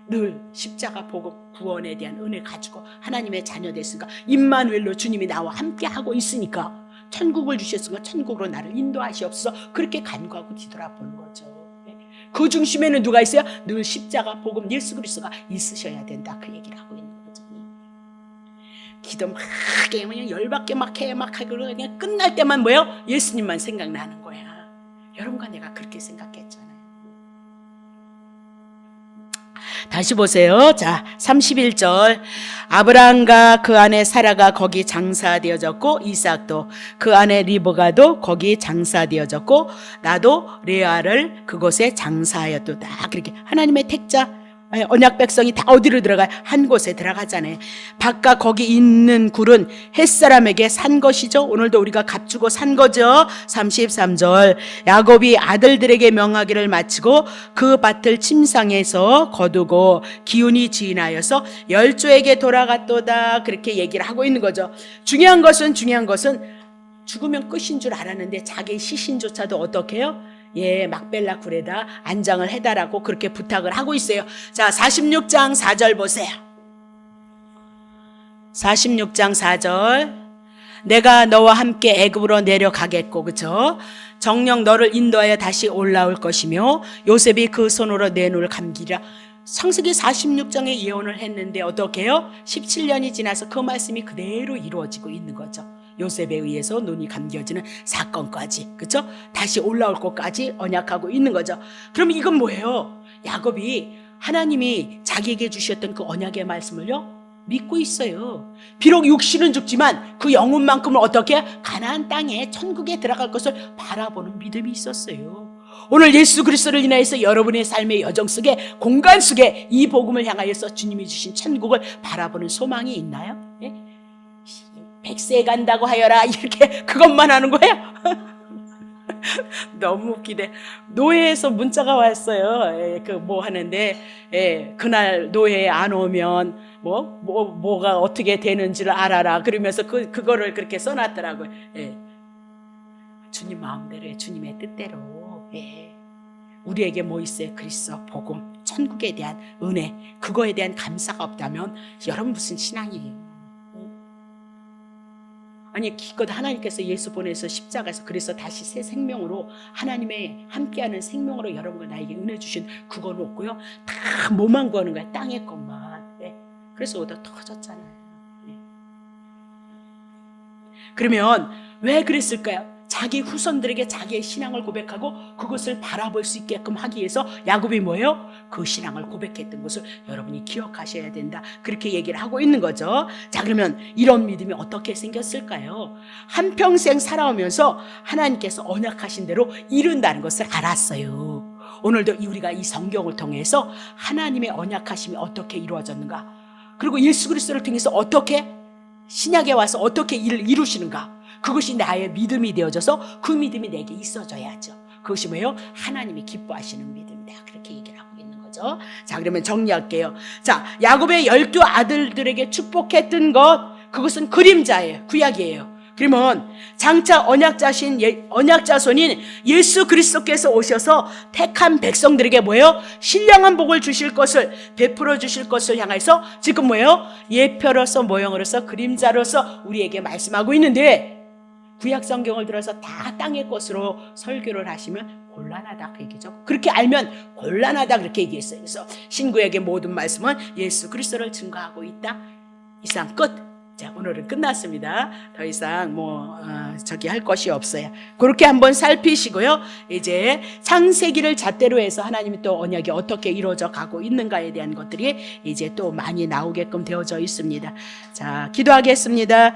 늘 십자가 복음 구원에 대한 은혜 가지고 하나님의 자녀 됐으니까, 임마누엘로 주님이 나와 함께 하고 있으니까, 천국을 주셨으니까 천국으로 나를 인도하시옵소서. 그렇게 간구하고 뒤돌아보는 거죠. 그 중심에는 누가 있어요? 늘 십자가 복음 예수 그리스도가 있으셔야 된다, 그 얘기를 하고 있는 거죠. 기도 막 해, 그냥 열받게 막 해, 막 하고 그냥 끝날 때만 뭐예요? 예수님만 생각나는 거야. 여러분과 내가 그렇게 생각했잖아요. 다시 보세요. 자, 31절. 아브라함과 그 안에 사라가 거기 장사되어졌고, 이삭도 그 안에 리브가도 거기 장사되어졌고, 나도 레아를 그곳에 장사하였도다. 그렇게 하나님의 택자, 언약 백성이 다 어디로 들어가요? 한 곳에 들어가잖아요. 밭과 거기 있는 굴은 햇사람에게 산 것이죠. 오늘도 우리가 값주고 산 거죠. 33절. 야곱이 아들들에게 명하기를 마치고 그 밭을 침상에서 거두고 기운이 지나여서 열조에게 돌아갔도다. 그렇게 얘기를 하고 있는 거죠. 중요한 것은 죽으면 끝인 줄 알았는데 자기 시신조차도 어떻게 해요? 막벨라 굴에다 안장을 해달라고 그렇게 부탁을 하고 있어요. 자, 46장 4절 보세요. 46장 4절. 내가 너와 함께 애굽으로 내려가겠고, 그쵸? 정녕 너를 인도하여 다시 올라올 것이며 요셉이 그 손으로 내 눈을 감기라. 창세기 46장에 예언을 했는데 어떻게 해요? 17년이 지나서 그 말씀이 그대로 이루어지고 있는 거죠. 요셉에 의해서 눈이 감겨지는 사건까지, 그렇죠? 다시 올라올 것까지 언약하고 있는 거죠. 그럼 이건 뭐예요? 야곱이 하나님이 자기에게 주셨던 그 언약의 말씀을요 믿고 있어요. 비록 육신은 죽지만 그 영혼만큼은 어떻게 가나안 땅에 천국에 들어갈 것을 바라보는 믿음이 있었어요. 오늘 예수 그리스도를 인하여서 여러분의 삶의 여정 속에, 공간 속에 이 복음을 향하여서 주님이 주신 천국을 바라보는 소망이 있나요? 예? 100세 간다고 하여라, 이렇게 그것만 하는 거예요? 너무 웃기네. 노예에서 문자가 왔어요. 예, 뭐 하는데, 예, 그날 노예에 안 오면 뭐가 어떻게 되는지를 알아라, 그러면서 그거를 그렇게 써놨더라고요. 예. 주님 마음대로, 주님의 뜻대로. 예. 우리에게 뭐 있어요? 그리스도 복음, 천국에 대한 은혜, 그거에 대한 감사가 없다면 여러분 무슨 신앙이에요? 아니, 기껏 하나님께서 예수 보내서 십자가에서, 그래서 다시 새 생명으로, 하나님의 함께하는 생명으로 여러분과 나에게 은혜 주신 그건 없고요, 다 뭐만 구하는 거야? 땅의 것만. 네. 그래서 얻어 터졌잖아요. 네. 그러면 왜 그랬을까요? 자기 후손들에게 자기의 신앙을 고백하고 그것을 바라볼 수 있게끔 하기 위해서 야곱이 뭐예요? 그 신앙을 고백했던 것을 여러분이 기억하셔야 된다, 그렇게 얘기를 하고 있는 거죠. 자, 그러면 이런 믿음이 어떻게 생겼을까요? 한평생 살아오면서 하나님께서 언약하신 대로 이룬다는 것을 알았어요. 오늘도 우리가 이 성경을 통해서 하나님의 언약하심이 어떻게 이루어졌는가, 그리고 예수 그리스도를 통해서 어떻게 신약에 와서 어떻게 일을 이루시는가, 그것이 나의 믿음이 되어져서 그 믿음이 내게 있어져야죠. 그것이 뭐예요? 하나님이 기뻐하시는 믿음이다, 그렇게 얘기를 하고 있는 거죠. 자, 그러면 정리할게요. 자, 야곱의 12 아들들에게 축복했던 것, 그것은 그림자예요, 구약이에요. 그러면 장차 언약자손인 예수 그리스도께서 오셔서 택한 백성들에게 뭐예요? 신령한 복을 주실 것을, 베풀어 주실 것을 향해서 지금 뭐예요? 예표로서, 모형으로서, 그림자로서 우리에게 말씀하고 있는데, 구약 성경을 들어서 다 땅의 것으로 설교를 하시면 곤란하다, 그 얘기죠. 그렇게 알면 곤란하다, 그렇게 얘기했어요. 그래서 신구약의 모든 말씀은 예수 그리스도를 증거하고 있다. 이상 끝. 자, 오늘은 끝났습니다. 더 이상 할 것이 없어요. 그렇게 한번 살피시고요. 이제 창세기를 잣대로 해서 하나님이 또 언약이 어떻게 이루어져 가고 있는가에 대한 것들이 이제 또 많이 나오게끔 되어져 있습니다. 자, 기도하겠습니다.